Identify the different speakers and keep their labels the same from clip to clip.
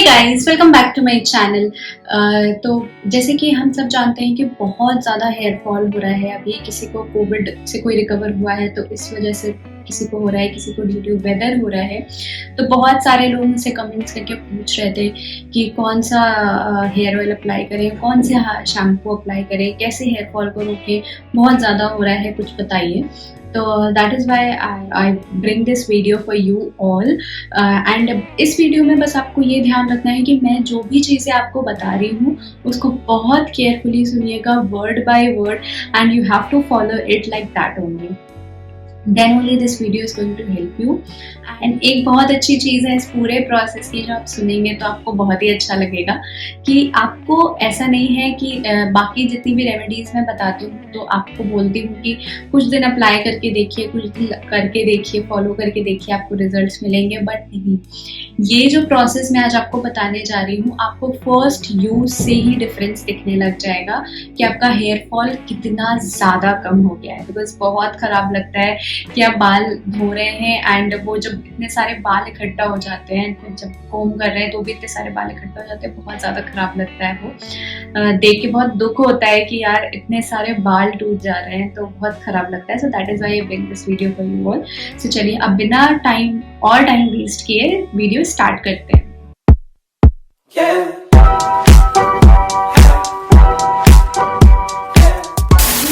Speaker 1: Guys, welcome back to my channel. तो जैसे कि हम सब जानते हैं कि बहुत ज़्यादा हेयर फॉल हो रहा है। अभी किसी को कोविड से कोई रिकवर हुआ है तो इस वजह से किसी को हो रहा है, किसी को ड्यू टू वेदर हो रहा है। तो बहुत सारे लोग मुझसे कमेंट्स करके पूछ रहे थे कि कौन सा हेयर ऑयल अप्लाई करें, कौन से शैम्पू अप्लाई करें, कैसे हेयर फॉल को रोकें, बहुत ज़्यादा हो रहा है, कुछ बताइए। तो that is why I bring this video for you all. And इस वीडियो में बस आपको ये ध्यान रखना है कि मैं जो भी चीज़ें आपको बता रही हूँ उसको बहुत केयरफुली सुनिएगा, word by word, and you have to follow it like that only, then only this video is going to help you। And एक बहुत अच्छी चीज़ है इस पूरे प्रोसेस की, जो आप सुनेंगे तो आपको बहुत ही अच्छा लगेगा कि आपको ऐसा नहीं है कि बाकी जितनी भी रेमेडीज़ मैं बताती हूँ तो आपको बोलती हूँ कि कुछ दिन अप्लाई करके देखिए, कुछ दिन करके देखिए, फॉलो करके देखिए, आपको रिजल्ट्स मिलेंगे। बट नहीं, ये जो प्रोसेस मैं आज आपको बताने जा रही हूँ, आपको फर्स्ट यूज से ही डिफरेंस दिखने लग जाएगा कि आपका हेयर फॉल कितना ज़्यादा कम हो गया है। बिकॉज बहुत ख़राब लगता है कि आप बाल धो रहे हैं एंड वो जब इतने सारे बाल इकट्ठा हो जाते हैं, फिर जब कोम कर रहे हैं तो भी इतने सारे बाल इकट्ठा हो जाते हैं, बहुत ज़्यादा खराब लगता है। वो देख के बहुत दुख होता है कि यार इतने सारे बाल टूट जा रहे हैं, तो बहुत खराब लगता है। So that is why I bring this video for you all. So चलिए अब बिना टाइम वेस्ट किए वीडियो स्टार्ट करते हैं।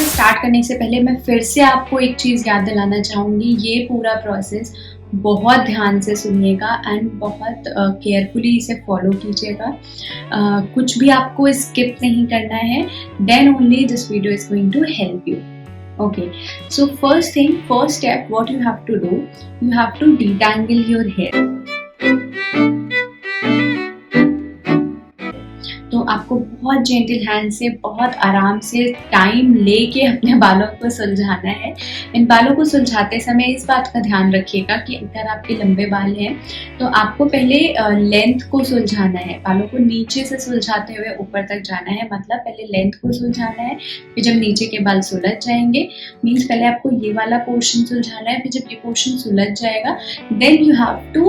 Speaker 1: स्टार्ट करने से पहले मैं फिर से आपको एक चीज़ याद दिलाना चाहूँगी, ये पूरा प्रोसेस बहुत ध्यान से सुनिएगा एंड बहुत केयरफुली इसे फॉलो कीजिएगा। कुछ भी आपको स्किप नहीं करना है, then only this video is going to help you. Okay, so first step, what you have to do, you have to detangle your hair। तो आपको बहुत जेंटल हैंड से, बहुत आराम से, टाइम लेके अपने बालों को सुलझाना है। इन बालों को सुलझाते समय इस बात का ध्यान रखिएगा कि अगर आपके लंबे बाल हैं तो आपको पहले लेंथ को सुलझाना है। बालों को नीचे से सुलझाते हुए ऊपर तक जाना है, मतलब पहले लेंथ को सुलझाना है, फिर जब नीचे के बाल सुलझ जाएंगे, मीन्स पहले आपको ये वाला पोर्शन सुलझाना है, फिर जब ये पोर्शन सुलझ जाएगा then you have to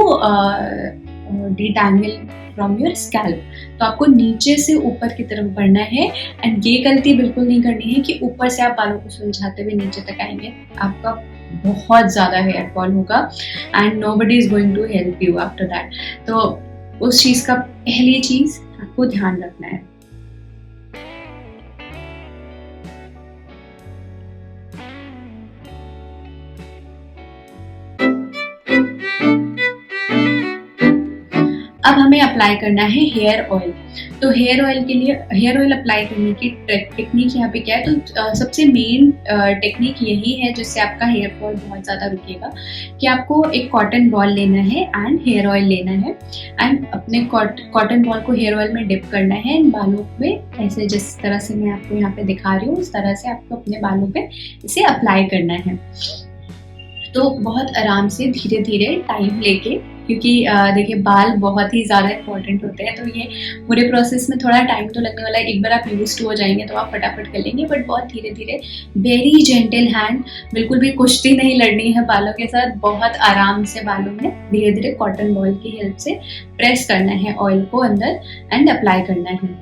Speaker 1: detangle from your scalp. तो आपको नीचे से ऊपर की तरफ बढ़ना है एंड ये गलती बिल्कुल नहीं करनी है कि ऊपर से आप बालों को सुलझाते हुए नीचे तक आएंगे, आपका बहुत ज़्यादा हेयर फॉल होगा and nobody is going to help you after that. तो उस चीज़ का पहली चीज़ आपको ध्यान रखना है। अब हमें अप्लाई करना है हेयर ऑयल। तो हेयर ऑयल के लिए, हेयर ऑयल अप्लाई करने की टेक्निक यहाँ पे क्या है, तो सबसे मेन टेक्निक यही है जिससे आपका हेयर फॉल बहुत ज़्यादा रुकेगा, कि आपको एक कॉटन बॉल लेना है एंड हेयर ऑयल लेना है एंड अपने कॉटन बॉल को हेयर ऑयल में डिप करना है एंड बालों पे ऐसे जिस तरह से मैं आपको यहाँ पे दिखा रही हूँ उस तरह से आपको अपने बालों पे इसे अप्लाई करना है। तो बहुत आराम से, धीरे धीरे, टाइम लेके, क्योंकि देखिए बाल बहुत ही ज़्यादा इंपॉर्टेंट होते हैं, तो ये पूरे प्रोसेस में थोड़ा टाइम तो लगने वाला है। एक बार आप यूज्ड हो जाएंगे तो आप फटाफट कर लेंगे, बट बहुत धीरे धीरे, वेरी जेंटल हैंड, बिल्कुल भी कुश्ती नहीं लड़नी है बालों के साथ, बहुत आराम से बालों में धीरे धीरे कॉटन बॉल की हेल्प से प्रेस करना है ऑयल को अंदर एंड अप्लाई करना है।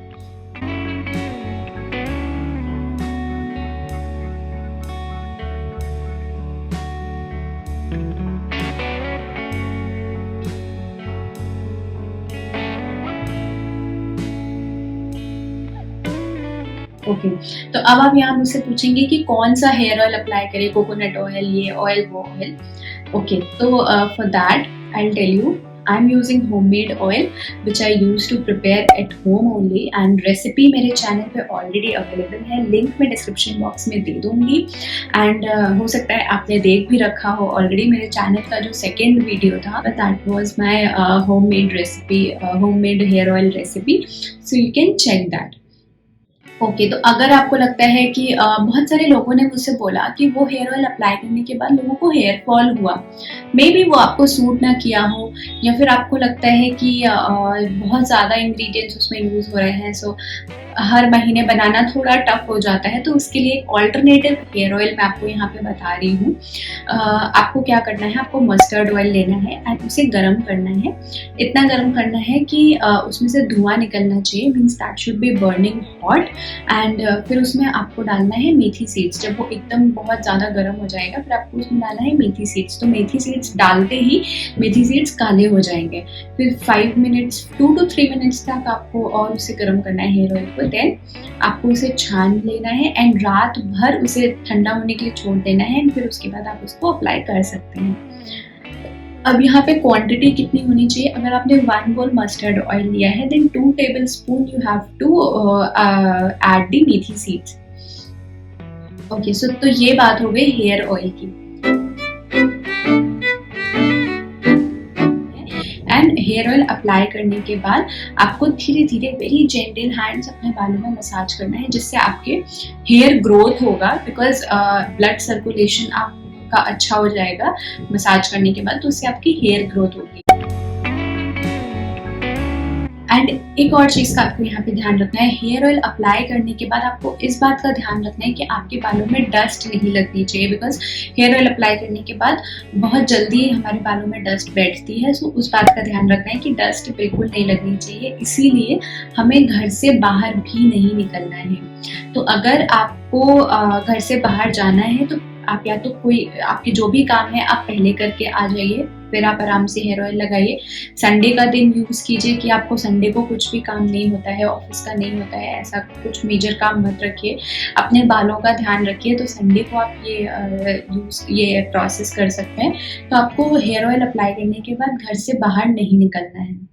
Speaker 1: ओके, तो अब आप यहाँ मुझसे पूछेंगे कि कौन सा हेयर ऑयल अप्लाई करें, कोकोनट ऑयल, ये ऑयल, वो ऑयल। ओके, तो for that I will tell you, I am using homemade oil which I use to prepare at home only, and recipe मेरे चैनल पे ऑलरेडी अवेलेबल है, link मैं description box में दे दूंगी। एंड हो सकता है आपने देख भी रखा हो ऑलरेडी मेरे चैनल का जो सेकेंड वीडियो था, that was my homemade recipe, homemade hair oil recipe, so you can check that. Okay, तो अगर आपको लगता है कि बहुत सारे लोगों ने मुझसे बोला कि वो हेयर ऑयल अप्लाई करने के बाद लोगों को हेयर फॉल हुआ, मे बी वो आपको सूट ना किया हो, या फिर आपको लगता है कि बहुत ज़्यादा इंग्रेडिएंट्स उसमें यूज़ हो रहे हैं, सो हर महीने बनाना थोड़ा टफ हो जाता है, तो उसके लिए एक ऑल्टरनेटिव हेयर ऑयल मैं आपको यहाँ पे बता रही हूँ। आपको क्या करना है, आपको मस्टर्ड ऑयल लेना है एंड उसे गर्म करना है। इतना गर्म करना है कि उसमें से धुआं निकलना चाहिए, means that should be burning hot. And फिर उसमें आपको डालना है मेथी सीड्स। जब वो एकदम बहुत ज़्यादा गर्म हो जाएगा फिर आपको उसमें डालना है मेथी सीड्स। तो मेथी सीड्स डालते ही मेथी सीड्स काले हो जाएंगे। फिर 5 मिनट्स 2 to 3 मिनट्स तक आपको और उसे गर्म करना है हेयर ऑयल को। देन आपको उसे छान लेना है एंड रात भर उसे ठंडा होने के लिए छोड़ देना है एंड फिर उसके बाद आप उसको अप्लाई कर सकते हैं। अब यहाँ पे क्वांटिटी कितनी होनी चाहिए, अगर आपने 1 बोल मस्टर्ड ऑयल लिया है then 2 tablespoon you have to add the methi seeds. Okay, so तो ये बात हो गई हेयर ऑयल की। एंड हेयर ऑयल अप्लाई करने के बाद आपको धीरे धीरे वेरी जेंटल हैंड्स अपने बालों में मसाज करना है, जिससे आपके हेयर ग्रोथ होगा, बिकॉज ब्लड सर्कुलेशन आपका अच्छा हो जाएगा मसाज करने के बाद, तो उससे आपकी हेयर ग्रोथ होगी। एंड एक और चीज़ का आपको यहाँ पे ध्यान रखना है, हेयर ऑयल अप्लाई करने के बाद आपको इस बात का ध्यान रखना है कि आपके बालों में डस्ट नहीं लगनी चाहिए, बिकॉज हेयर ऑयल अप्लाई करने के बाद बहुत जल्दी हमारे बालों में डस्ट बैठती है। सो उस बात का ध्यान रखना है कि डस्ट बिल्कुल नहीं लगनी चाहिए, इसीलिए हमें घर से बाहर भी नहीं निकलना है। तो अगर आपको घर से बाहर जाना है तो आप या तो कोई आपके जो भी काम है आप पहले करके आ जाइए, फिर आप आराम से हेयर ऑयल लगाइए। संडे का दिन यूज़ कीजिए कि आपको संडे को कुछ भी काम नहीं होता है, ऑफिस का नहीं होता है, ऐसा कुछ मेजर काम मत रखिए, अपने बालों का ध्यान रखिए। तो संडे को आप ये प्रोसेस कर सकते हैं। तो आपको हेयर ऑयल अप्लाई करने के बाद घर से बाहर नहीं निकलना है।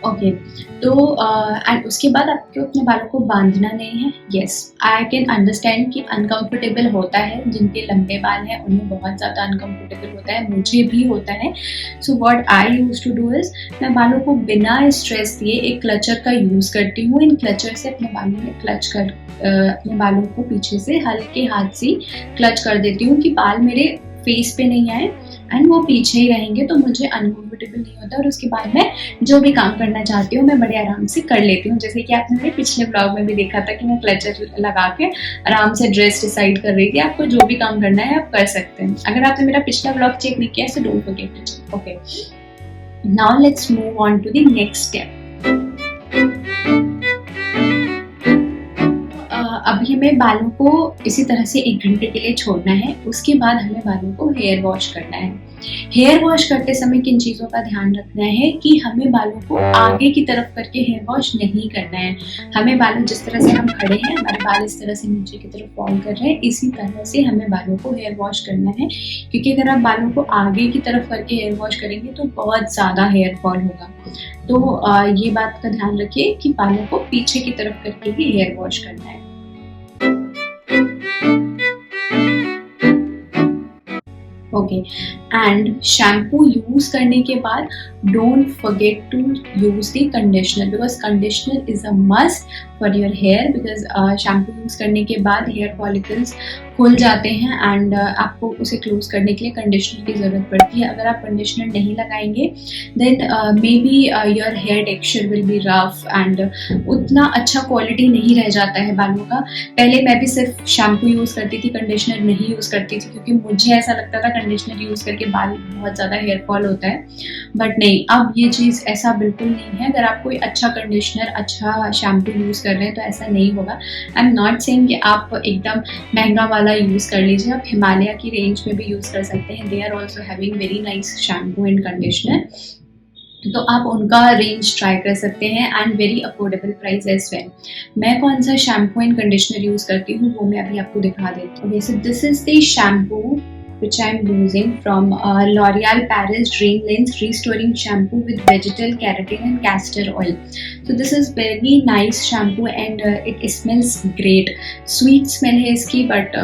Speaker 1: ओके, तो एंड उसके बाद आपको अपने बालों को बांधना नहीं है। येस, आई कैन अंडरस्टैंड कि अनकंफर्टेबल होता है, जिनके लंबे बाल हैं उन्हें बहुत ज़्यादा अनकंफर्टेबल होता है, मुझे भी होता है। So what I use to do is, मैं बालों को बिना स्ट्रेस दिए एक क्लचर का यूज़ करती हूँ। इन क्लचर से अपने बालों में अपने बालों को पीछे से हल्के हाथ से क्लच कर देती हूँ कि बाल मेरे फेस पे नहीं आए एंड वो पीछे ही रहेंगे, तो मुझे अनकंफर्टेबल नहीं होता। और उसके बाद मैं जो भी काम करना चाहती हूँ मैं बड़े आराम से कर लेती हूँ। जैसे कि आपने मेरे पिछले ब्लॉग में भी देखा था कि मैं क्लचर लगा के आराम से ड्रेस डिसाइड कर रही थी। आपको जो भी काम करना है आप कर सकते हैं। अगर आपने मेरा पिछला ब्लॉग चेक नहीं किया तो don't forget to check. Okay, now let's move on to the next step. अभी हमें बालों को इसी तरह से 1 घंटे के लिए छोड़ना है। उसके बाद हमें बालों को हेयर वॉश करना है। हेयर वॉश करते समय किन चीज़ों का ध्यान रखना है कि हमें बालों को आगे की तरफ करके हेयर वॉश नहीं करना है। हमें बालों जिस तरह से हम खड़े हैं, हमारे बाल इस तरह से नीचे की तरफ फॉल कर रहे हैं, इसी तरह से हमें बालों को हेयर वॉश करना है। क्योंकि अगर आप बालों को आगे की तरफ करके हेयर वॉश करेंगे तो बहुत ज़्यादा हेयर फॉल होगा। तो ये बात का ध्यान रखिए कि बालों को पीछे की तरफ करके ही हेयर वॉश करना है। ओके, एंड शैम्पू यूज करने के बाद don't forget to use the conditioner, because conditioner is a must for your hair. Because shampoo use करने के बाद हेयर फॉलिकल्स खुल जाते हैं एंड आपको उसे क्लोज करने के लिए कंडीशनर की ज़रूरत पड़ती है। अगर आप कंडीशनर नहीं लगाएंगे then may be your hair texture will be rough and उतना अच्छा क्वालिटी नहीं रह जाता है बालों का। पहले मैं भी सिर्फ शैम्पू यूज़ करती थी, कंडीशनर नहीं यूज़ करती थी, क्योंकि मुझे ऐसा लगता था कंडीशनर यूज़ करके बाल बहुत ज़्यादा हेयर फॉल होता है। बट नहीं, अब ये चीज़ ऐसा बिल्कुल नहीं है। अगर आप कोई अच्छा कंडीशनर, अच्छा शैम्पू यूज़ कर रहे हैं तो ऐसा नहीं होगा। आई एम नॉट सेइंग कि आप एकदम महंगा वाला यूज़ कर लीजिए, आप हिमालय की रेंज में भी यूज़ कर सकते हैं। They are also having very nice shampoo and conditioner, तो आप उनका रेंज ट्राई कर सकते हैं and very affordable price as well. मैं कौन सा शैम्पू एंड कंडीशनर यूज़ करती हूँ वो मैं अभी आपको दिखा देती हूँ। So this is the shampoo which I am using from L'Oreal Paris Dream Length Restoring Shampoo with Vegetal Keratin and Castor Oil. So this is very nice shampoo and it smells great. Sweet smell है इसकी, but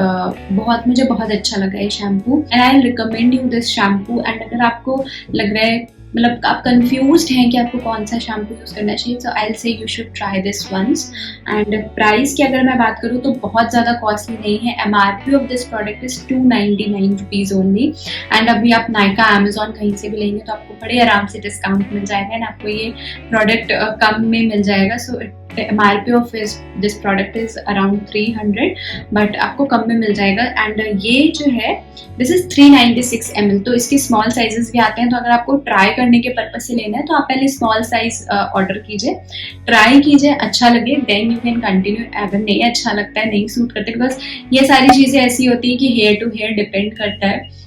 Speaker 1: मुझे बहुत अच्छा लगा ये shampoo and I'll recommend you this shampoo. And अगर आपको लग रहा है मतलब आप कंफ्यूज्ड हैं कि आपको कौन सा शैम्पू यूज़ करना चाहिए, so I will say you should try this once. And price की अगर मैं बात करूँ तो बहुत ज़्यादा कॉस्टली नहीं है। MRP of this product is 299 rupees only. And अभी आप नायका, अमेजोन कहीं से भी लेंगे तो आपको बड़े आराम से डिस्काउंट मिल जाएगा एंड आपको ये प्रोडक्ट कम में मिल जाएगा। सो MRP of this product is around 300, but आपको कम में मिल जाएगा। एंड ये जो है दिस इज 396 ml, तो इसके स्मॉल साइजेस भी आते हैं। तो अगर आपको ट्राई करने के पर्पज से लेना है तो आप पहले स्मॉल साइज ऑर्डर कीजिए, ट्राई कीजिए, अच्छा लगे देन यू कैन कंटिन्यू। अगर नहीं अच्छा लगता है, नहीं सूट करते, बिकॉज ये सारी चीज़ें ऐसी होती है कि हेयर टू हेयर डिपेंड करता है।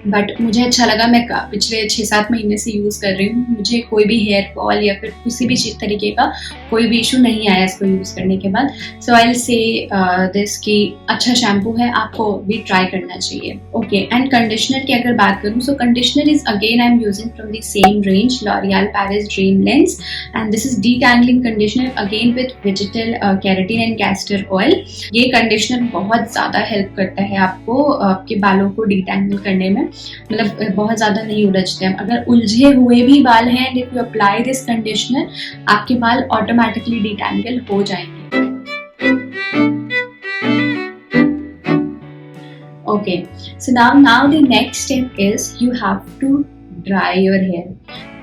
Speaker 1: बट मुझे अच्छा लगा, मैं पिछले 6-7 महीने से यूज़ कर रही हूँ, मुझे कोई भी हेयर फॉल या फिर किसी भी चीज़ तरीके का कोई भी इशू नहीं आया इसको यूज़ करने के बाद। सो आई विल से दिस की अच्छा शैम्पू है, आपको भी ट्राई करना चाहिए। ओके, एंड कंडीशनर की अगर बात करूँ, so conditioner is again I am using from the same range, L'Oreal Paris dream lengths, and this is detangling conditioner again with vegetal keratin and castor oil. ये conditioner बहुत ज़्यादा help करता है आपको आपके बालों को डीटैंगल करने में, मतलब बहुत ज़्यादा नहीं उलझते हैं। अगर उलझे हुए भी बाल हैं, if you apply this conditioner, आपके बाल ऑटोमेटिकली डिटैंगल हो जाएंगे। Okay, so now the next step is you have to dry your hair.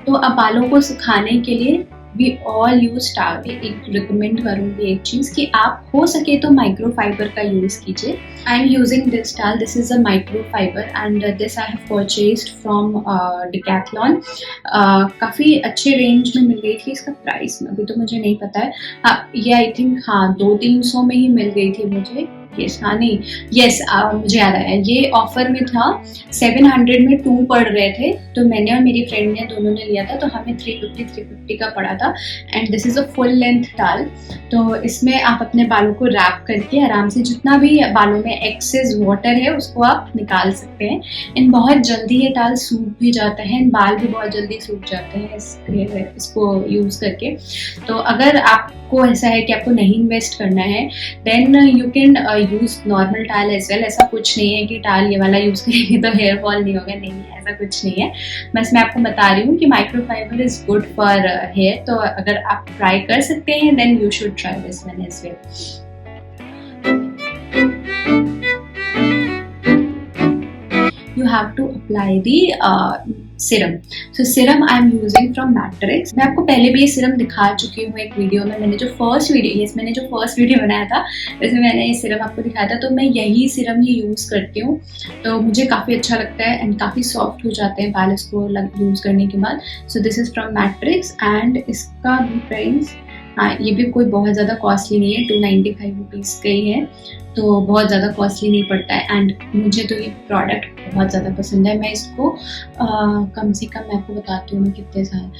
Speaker 1: तो अब बालों को सुखाने के लिए वी ऑल यूज टावल। एक रिकमेंड करूँगी एक चीज़ कि आप हो सके तो माइक्रोफाइबर का यूज़ कीजिए। आई am using this towel, this is a microfibre and this I have purchased from decathlon. काफ़ी अच्छे रेंज में मिल गई थी। इसका प्राइस अभी तो मुझे नहीं पता है, ये आई थिंक 200-300 में ही मिल गई थी मुझे। मुझे याद आया, ये ऑफर में था, 700 में 2 पड़ रहे थे, तो मैंने और मेरी फ्रेंड ने दोनों ने लिया था, तो हमें 350 का पड़ा था। And this is a full length टाल, तो इसमें आप अपने बालों को रैप करके आराम से जितना भी बालों में एक्सेस वाटर है उसको आप निकाल सकते हैं। एंड बहुत जल्दी ये टाल सूख भी जाता है, बाल भी बहुत जल्दी सूख जाते हैं इसको यूज़ करके। तो अगर आपको ऐसा है कि आपको नहीं इन्वेस्ट करना है, then you can use normal towel as well. ऐसा कुछ नहीं है कि टाल ये वाला यूज करेंगे तो हेयर फॉल नहीं होगा, नहीं है, ऐसा कुछ नहीं है। बस मैं आपको बता रही हूँ कि microfiber is good for hair, तो अगर आप ट्राई कर सकते हैं then you should try this one as well. You have to apply the serum. So serum I am using from Matrix. मैं आपको पहले भी ये सीरम दिखा चुकी हूँ एक वीडियो में, मैंने जो फर्स्ट वीडियो बनाया था इसमें मैंने ये सीरम आपको दिखाया था। तो मैं यही सीरम ही यूज़ करती हूँ, तो मुझे काफ़ी अच्छा लगता है एंड काफ़ी सॉफ्ट हो जाते हैं बाल इसको यूज़ करने के बाद। So this is from matrix and इसका भी प्राइस, ये भी कोई बहुत ज़्यादा कॉस्टली नहीं है, 295 रुपीज़ का ही है, तो बहुत ज़्यादा कॉस्टली नहीं पड़ता है। एंड मुझे तो ये प्रोडक्ट बहुत ज़्यादा पसंद है। मैं इसको कम से कम मैं आपको बताती हूँ मैं कितने साल,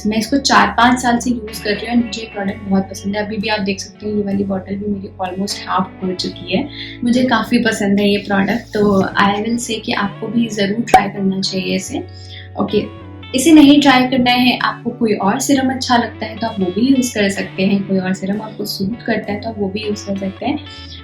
Speaker 1: मैं इसको 4-5 साल से यूज़ कर रही हूँ एंड मुझे ये प्रोडक्ट बहुत पसंद है। अभी भी आप देख सकते हैं ये वाली बॉटल भी मेरी ऑलमोस्ट हाफ हो चुकी है। मुझे काफ़ी पसंद है ये प्रोडक्ट, तो आई विल से कि आपको भी ज़रूर ट्राई करना चाहिए इसे। ओके, इसे नहीं ट्राई करना है, आपको कोई और सीरम अच्छा लगता है तो आप वो भी यूज़ कर सकते हैं, कोई और सीरम आपको सूट करता है तो आप वो भी यूज़ कर सकते हैं।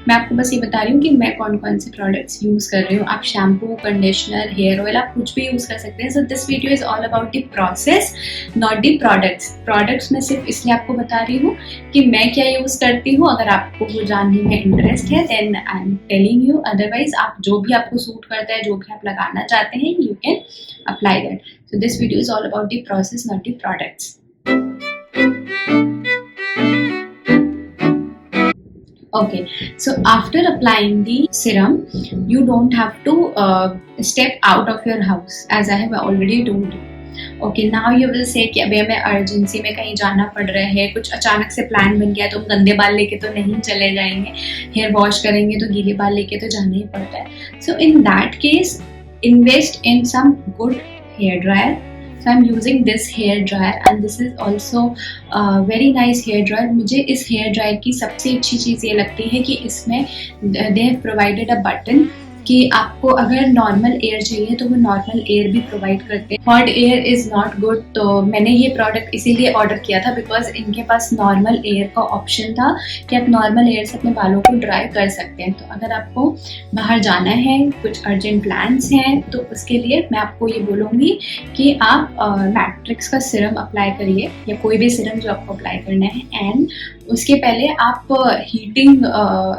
Speaker 1: मैं आपको बस ये बता रही हूँ कि मैं कौन कौन से प्रोडक्ट्स यूज़ कर रही हूँ। आप शैम्पू, कंडीशनर, हेयर ऑयल, आप कुछ भी यूज़ कर सकते हैं। So this video is all about the process, not the products मैं सिर्फ इसलिए आपको बता रही हूँ कि मैं क्या यूज़ करती हूँ। अगर आपको वो जानने में इंटरेस्ट है then I am telling you, otherwise आप जो भी आपको सूट करता है, जो भी आप लगाना चाहते हैं, you can apply that. So this video is all about the process, not the products. Okay, so after applying the serum, you don't have to step out of your house, as I have already told you. Okay, now you will say कि अभी हमें urgency में कहीं जाना पड़ रहा है, कुछ अचानक से प्लान बन गया तो हम गंदे बाल लेके तो नहीं चले जाएंगे, हेयर वॉश करेंगे तो गीले बाल लेके तो जाना ही पड़ता है। So in that case, invest in some good hair dryer. So I'm using this hair dryer and this is also very nice hair dryer. मुझे इस hair dryer की सबसे अच्छी चीज़ ये लगती है कि इसमें they have provided a button कि आपको अगर नॉर्मल एयर चाहिए तो वो नॉर्मल एयर भी प्रोवाइड करते हैं। Hot air is not good, तो मैंने ये प्रोडक्ट इसीलिए ऑर्डर किया था बिकॉज इनके पास नॉर्मल एयर का ऑप्शन था कि आप नॉर्मल एयर से अपने बालों को ड्राई कर सकते हैं। तो अगर आपको बाहर जाना है, कुछ अर्जेंट प्लान्स हैं, तो उसके लिए मैं आपको ये बोलूँगी कि आप मैट्रिक्स का सिरम अप्लाई करिए या कोई भी सिरम जो आपको अप्लाई करना है। एंड उसके पहले आप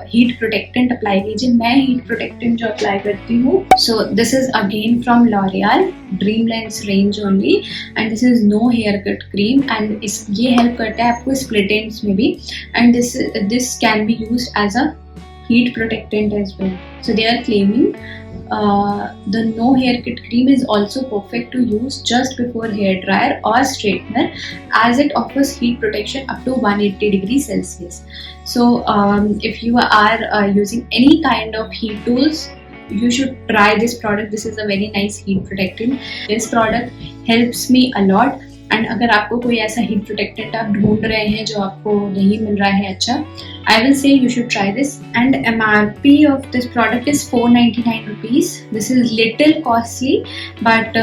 Speaker 1: हीट प्रोटेक्टेंट अप्लाई कीजिए। मैं हीट प्रोटेक्टेंट जो अप्लाई करती हूँ, so this is again from L'Oreal dream lengths range only, and this is no hair cut cream, and ये हेल्प करता है आपको स्प्लिट एंड्स में भी, and this can be used as a heat protectant as well. So they are claiming the no haircut cream is also perfect to use just before hair dryer or straightener, as it offers heat protection up to 180 degrees Celsius. So if you are using any kind of heat tools, you should try this product. This is a very nice heat protectant. This product helps me a lot. And अगर आपको कोई ऐसा heat protectant आप ढूंढ रहे हैं जो आपको नहीं मिल रहा है अच्छा, आई will say you should try this. And MRP of this product is 499 rupees. This is little costly but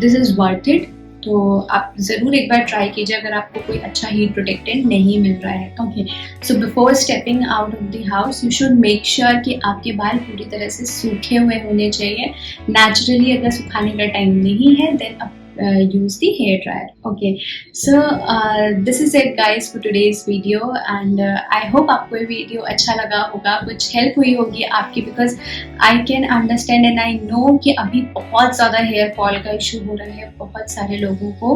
Speaker 1: this is worth it. तो आप ज़रूर एक बार ट्राई कीजिए अगर आपको कोई अच्छा हीट प्रोटेक्टेंट नहीं मिल रहा है। Okay, so before stepping out of the house you should make sure कि आपके बाल पूरी तरह से सूखे हुए होने चाहिए। नेचुरली अगर सुखाने का टाइम नहीं है then use the hair dryer. Okay, so this is it guys for today's video, and I hope आपको ये वीडियो अच्छा लगा होगा, कुछ हेल्प हुई होगी आपकी, because I can understand and I know कि अभी बहुत ज़्यादा हेयर फॉल का इशू हो रहा है बहुत सारे लोगों को,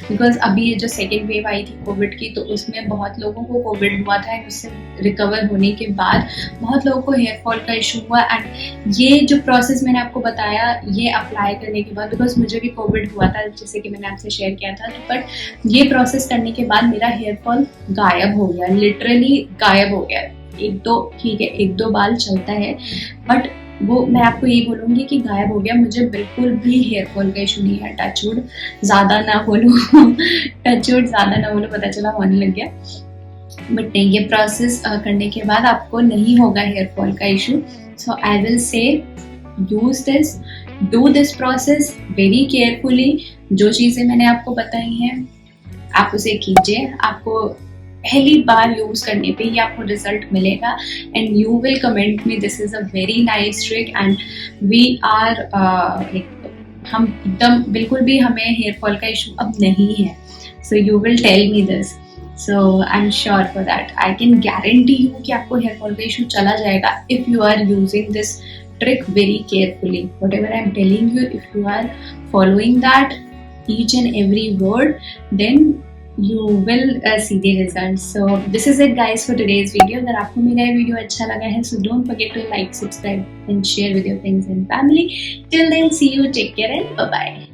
Speaker 1: बिकॉज अभी ये जो सेकेंड वेव आई थी कोविड की, तो उसमें बहुत लोगों को कोविड हुआ था एंड उससे रिकवर होने के बाद बहुत लोगों को हेयर फॉल का इशू हुआ। एंड ये जो प्रोसेस मैंने आपको बताया ये अप्लाई करने के बाद, बिकॉज मुझे भी कोविड हुआ था जैसे कि मैंने आपसे शेयर किया था, बट ये प्रोसेस करने के बाद मेरा हेयर फॉल गायब हो गया, लिटरली गायब हो गया। एक दो ठीक है, एक दो बाल चलता है, बट वो मैं आपको यही बोलूँगी कि गायब हो गया। मुझे बिल्कुल भी हेयर फॉल का इशू नहीं है। टचवुड ज़्यादा ना बोलो टचवुड ज़्यादा ना बोलो, पता चला होने लग गया, बट नहीं, ये प्रोसेस करने के बाद आपको नहीं होगा हेयर फॉल का इशू। सो आई विल से use this, do this process very carefully. जो चीज़ें मैंने आपको बताई हैं आप उसे कीजिए। आपको पहली बार यूज करने पे ही आपको रिजल्ट मिलेगा and you will comment me this is a very nice trick, and we are हम एकदम बिल्कुल भी हमें हेयर फॉल का इशू अब नहीं है। So you will tell me this, so I am sure for that. I can guarantee you कि आपको हेयर फॉल का इशू चला जाएगा if you are using this trick very carefully. Whatever I'm telling you, if you are following that each and every word, then you will see the results. So this is it guys for today's video. अगर आपको मेरा video अच्छा लगा है so don't forget to like, subscribe and share with your friends and family. Till then, see you, take care and bye bye.